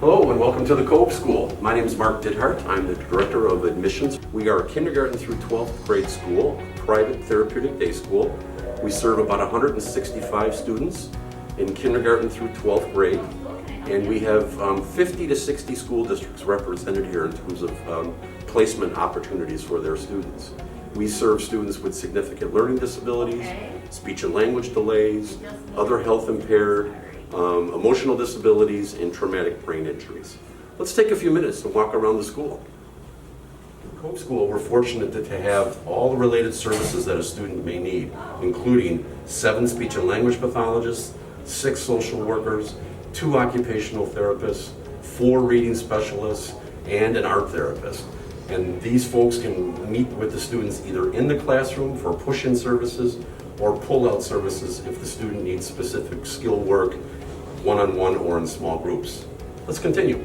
Hello and welcome to the Cove School. My name is Mark Ditthardt. I'm the Director of Admissions. We are a kindergarten through 12th grade school, private therapeutic day school. We serve about 165 students in kindergarten through 12th grade, and we have 50 to 60 school districts represented here in terms of placement opportunities for their students. We serve students with significant learning disabilities, speech and language delays, other health impaired, emotional disabilities, and traumatic brain injuries. Let's take a few minutes to walk around the school. In Cove School, we're fortunate to have all the related services that a student may need, including 7 speech and language pathologists, 6 social workers, 2 occupational therapists, 4 reading specialists, and an art therapist. And these folks can meet with the students either in the classroom for push-in services or pull-out services if the student needs specific skill work, one-on-one or in small groups. Let's continue.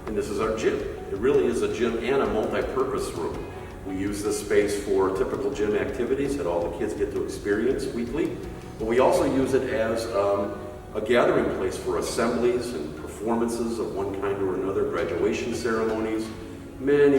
And this is our gym. It really is a gym and a multi-purpose room. We use this space for typical gym activities that all the kids get to experience weekly, but we also use it as a gathering place for assemblies and performances of one kind or another, graduation ceremonies. Many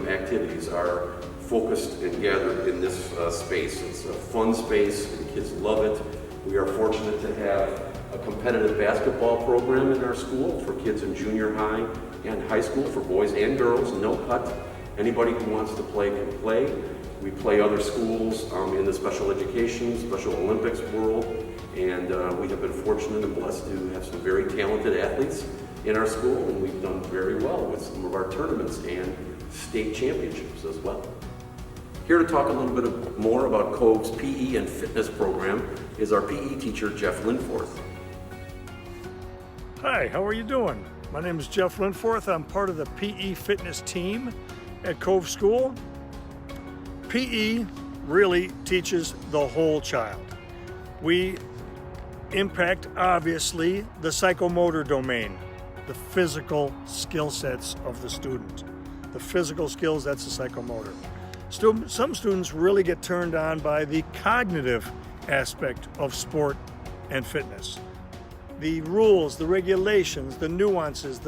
activities are focused and gathered in this space. It's a fun space, and kids love it. We are fortunate to have a competitive basketball program in our school for kids in junior high and high school for boys and girls, no cut. Anybody who wants to play can play. We play other schools in the special education, Special Olympics world, and we have been fortunate and blessed to have some very talented athletes in our school, and we've done very well with some of our tournaments and state championships as well. Here to talk a little bit more about Cove's PE and fitness program is our PE teacher, Jeff Linforth. Hi, how are you doing? My name is Jeff Linforth. I'm part of the PE fitness team at Cove School. PE really teaches the whole child. We impact, obviously, the psychomotor domain, the physical skill sets of the student. The physical skills, that's the psychomotor. Some students really get turned on by the cognitive aspect of sport and fitness. The rules, the regulations, the nuances,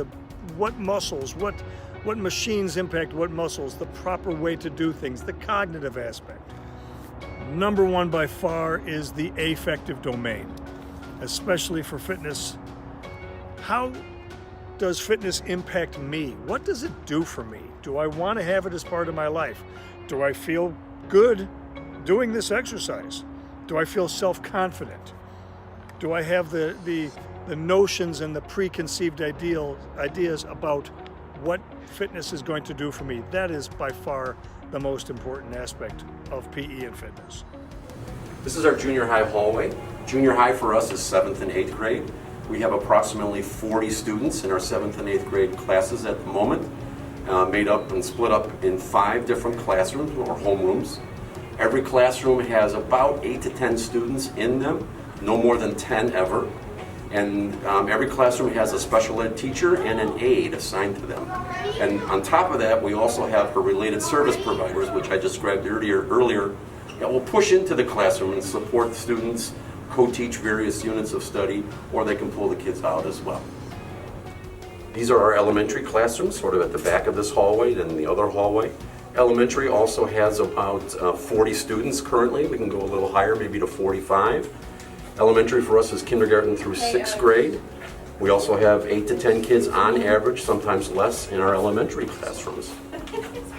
what muscles, what machines impact what muscles, the proper way to do things, the cognitive aspect. Number one by far is the affective domain, especially for fitness. How does fitness impact me? What does it do for me? Do I want to have it as part of my life? Do I feel good doing this exercise? Do I feel self-confident? Do I have the notions and the preconceived ideas about what fitness is going to do for me? That is by far the most important aspect of PE and fitness. This is our junior high hallway. Junior high for us is 7th and 8th grade. We have approximately 40 students in our 7th and 8th grade classes at the moment, made up and split up in 5 different classrooms or homerooms. Every classroom has about 8 to 10 students in them, no more than 10 ever. And every classroom has a special ed teacher and an aide assigned to them. And on top of that, we also have our related service providers, which I described earlier, that will push into the classroom and support students, co-teach various units of study, or they can pull the kids out as well. These are our elementary classrooms, sort of at the back of this hallway, then the other hallway. Elementary also has about 40 students currently. We can go a little higher, maybe to 45. Elementary for us is kindergarten through 6th grade. We also have 8 to 10 kids on average, sometimes less, in our elementary classrooms.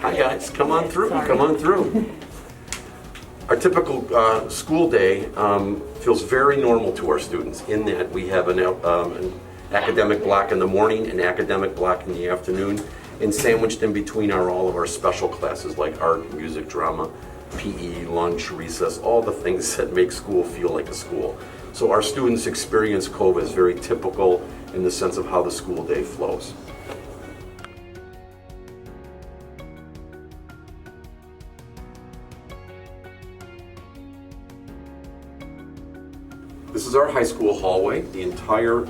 Hi guys, come on through, come on through. Our typical school day feels very normal to our students in that we have an academic block in the morning, an academic block in the afternoon, and sandwiched in between are all of our special classes like art, music, drama, PE, lunch, recess, all the things that make school feel like a school. So our students experience Cove as very typical in the sense of how the school day flows. This is our high school hallway. The entire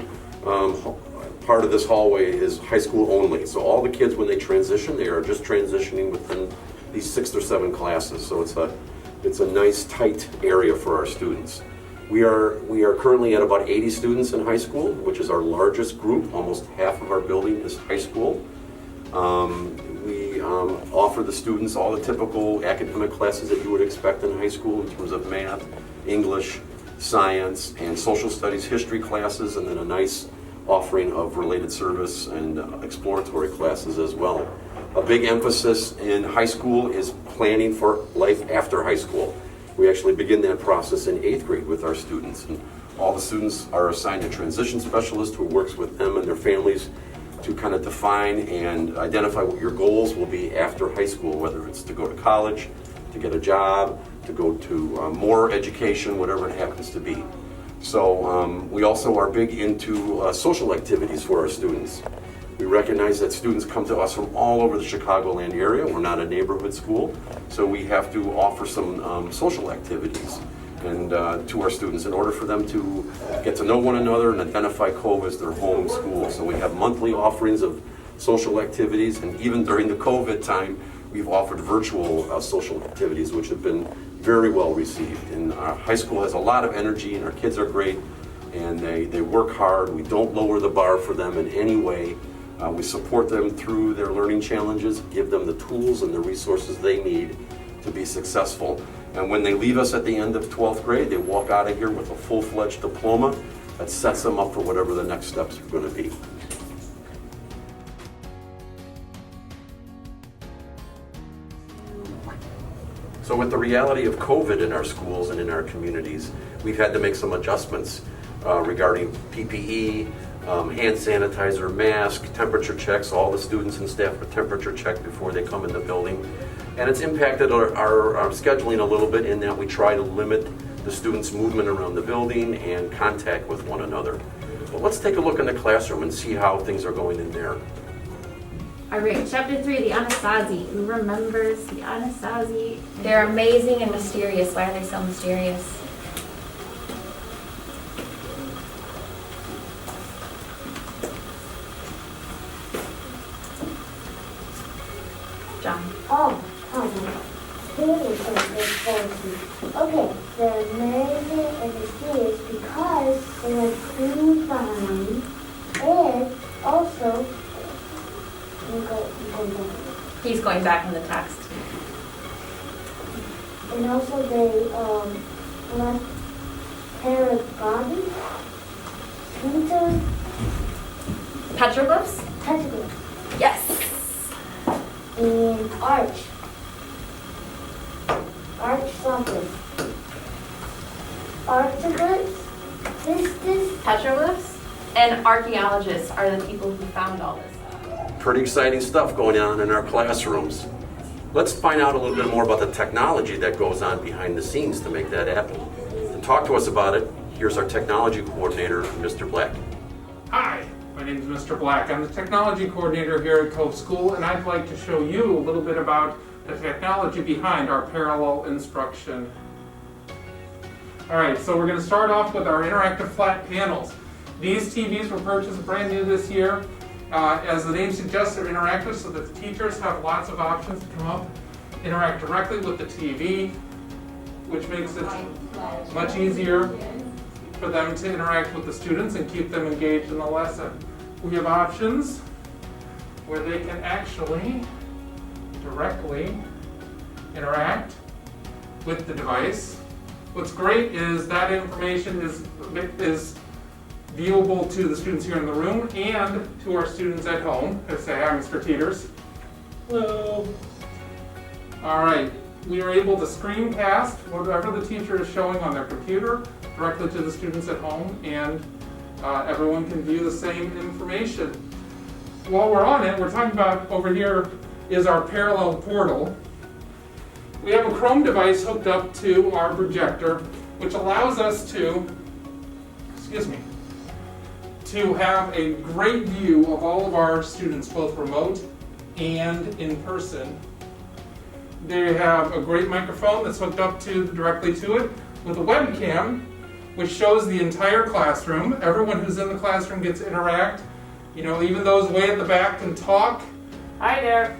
part of this hallway is high school only. So all the kids, when they transition, they are just transitioning within these 6 or 7 classes. So it's a nice, tight area for our students. We are currently at about 80 students in high school, which is our largest group. Almost half of our building is high school. We offer the students all the typical academic classes that you would expect in high school in terms of math, English, science, and social studies, history classes, and then a nice offering of related service and exploratory classes as well. A big emphasis in high school is planning for life after high school. We actually begin that process in 8th grade with our students. And all the students are assigned a transition specialist who works with them and their families to kind of define and identify what your goals will be after high school, whether it's to go to college, to get a job, to go to more education, whatever it happens to be. So we also are big into social activities for our students. We recognize that students come to us from all over the Chicagoland area. We're not a neighborhood school, so we have to offer some social activities and to our students in order for them to get to know one another and identify Cove as their home school. So we have monthly offerings of social activities, and even during the COVID time, we've offered virtual social activities, which have been very well received. And our high school has a lot of energy, and our kids are great, and they work hard. We don't lower the bar for them in any way. We support them through their learning challenges, give them the tools and the resources they need to be successful. And when they leave us at the end of 12th grade, they walk out of here with a full-fledged diploma that sets them up for whatever the next steps are going to be. So with the reality of COVID in our schools and in our communities, we've had to make some adjustments regarding PPE, hand sanitizer, mask, temperature checks. All the students and staff are temperature checked before they come in the building. And it's impacted our scheduling a little bit in that we try to limit the students' movement around the building and contact with one another. But let's take a look in the classroom and see how things are going in there. All right, chapter 3, the Anasazi. Who remembers the Anasazi? They're amazing and mysterious. Why are they so mysterious? John. Oh, okay, they're amazing and mysterious because they have clean minds, and also He's going back in the text. and also they like paragogy, painter, Petroglyphs? petroglyph, Yes. and arch something. Archiglyphs, vistas. Petroglyphs and archaeologists are the people who found all this stuff. Pretty exciting stuff going on in our classrooms. Let's find out a little bit more about the technology that goes on behind the scenes to make that happen. To talk to us about it, here's our technology coordinator, Mr. Black. Hi, my name is Mr. Black. I'm the technology coordinator here at Cove School, and I'd like to show you a little bit about the technology behind our parallel instruction. All right, so we're going to start off with our interactive flat panels. These TVs were purchased brand new this year. As the name suggests, they're interactive so that the teachers have lots of options to come up, interact directly with the TV, which makes it much easier for them to interact with the students and keep them engaged in the lesson. We have options where they can actually directly interact with the device. What's great is that information is viewable to the students here in the room and to our students at home. Let's say, hi, Mr. Teeters. Hello. All right, we are able to screencast whatever the teacher is showing on their computer directly to the students at home, and everyone can view the same information. While we're on it, we're talking about over here is our parallel portal. We have a Chrome device hooked up to our projector, which allows us to, to have a great view of all of our students, both remote and in person. They have a great microphone that's hooked up directly to it with a webcam, which shows the entire classroom. Everyone who's in the classroom gets to interact. You know, even those way at the back can talk. Hi there.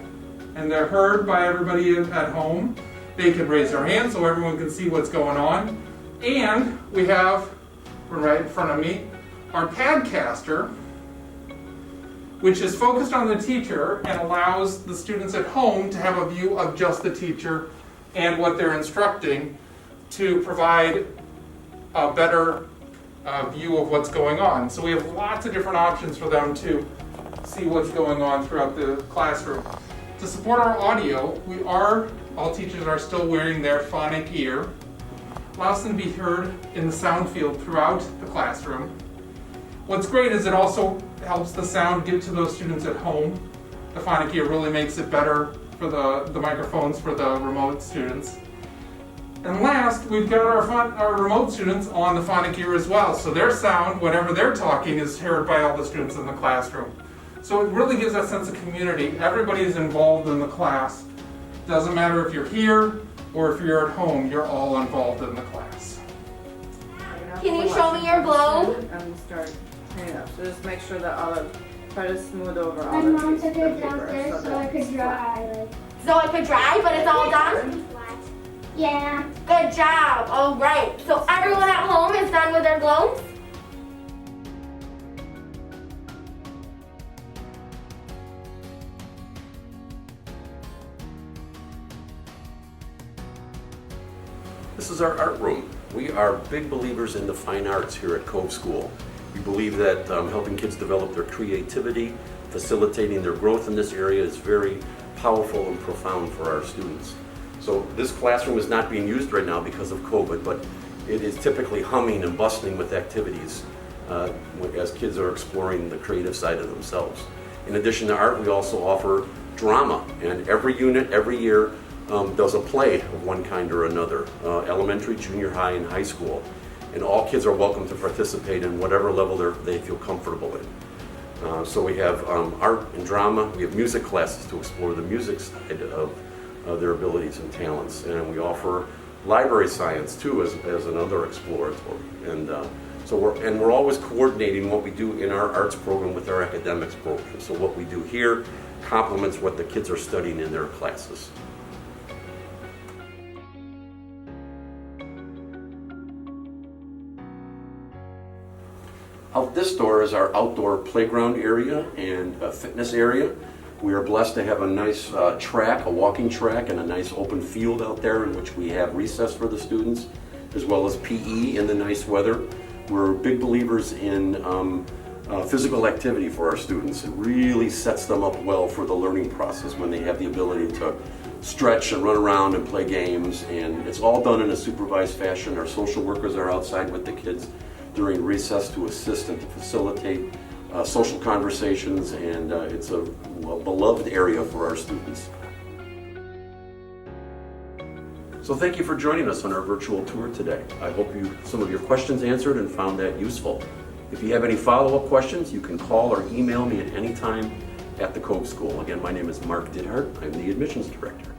And they're heard by everybody at home. They can raise their hand so everyone can see what's going on. And we have, right in front of me, our Padcaster, which is focused on the teacher and allows the students at home to have a view of just the teacher and what they're instructing to provide a better view of what's going on. So we have lots of different options for them to see what's going on throughout the classroom. To support our audio, all teachers are still wearing their phonic ear. Allows them to be heard in the sound field throughout the classroom. What's great is it also helps the sound get to those students at home. The phonic ear really makes it better for the microphones for the remote students. And last, we've got our remote students on the phonic ear as well. So their sound, whenever they're talking, is heard by all the students in the classroom. So it really gives that sense of community. Everybody is involved in the class. Doesn't matter if you're here or if you're at home, you're all involved in the class. Can you show me your globe? And start cleaning up. So just make sure that try to smooth over all My the mom pieces took of it paper downstairs so that I could it's dry. So it could dry, but it's all done? Yeah. Good job. All right. So everyone at home is done with their globes? This is our art room. We are big believers in the fine arts here at Cove School. We believe that helping kids develop their creativity, facilitating their growth in this area is very powerful and profound for our students. So this classroom is not being used right now because of COVID, but it is typically humming and bustling with activities as kids are exploring the creative side of themselves. In addition to art, we also offer drama, and every unit, every year, does a play of one kind or another, elementary, junior high, and high school. And all kids are welcome to participate in whatever level they feel comfortable in. So we have art and drama, we have music classes to explore the music side of their abilities and talents. And we offer library science too as another exploratory. And so we're always coordinating what we do in our arts program with our academics program. So what we do here complements what the kids are studying in their classes. Out this door is our outdoor playground area and fitness area. We are blessed to have a nice track, a walking track, and a nice open field out there in which we have recess for the students, as well as PE in the nice weather. We're big believers in physical activity for our students. It really sets them up well for the learning process when they have the ability to stretch and run around and play games, and it's all done in a supervised fashion. Our social workers are outside with the kids during recess to assist and to facilitate social conversations, and it's a beloved area for our students. So thank you for joining us on our virtual tour today. I hope some of your questions answered and found that useful. If you have any follow-up questions, you can call or email me at any time at the Cove School. Again, my name is Mark Ditthardt. I'm the admissions director.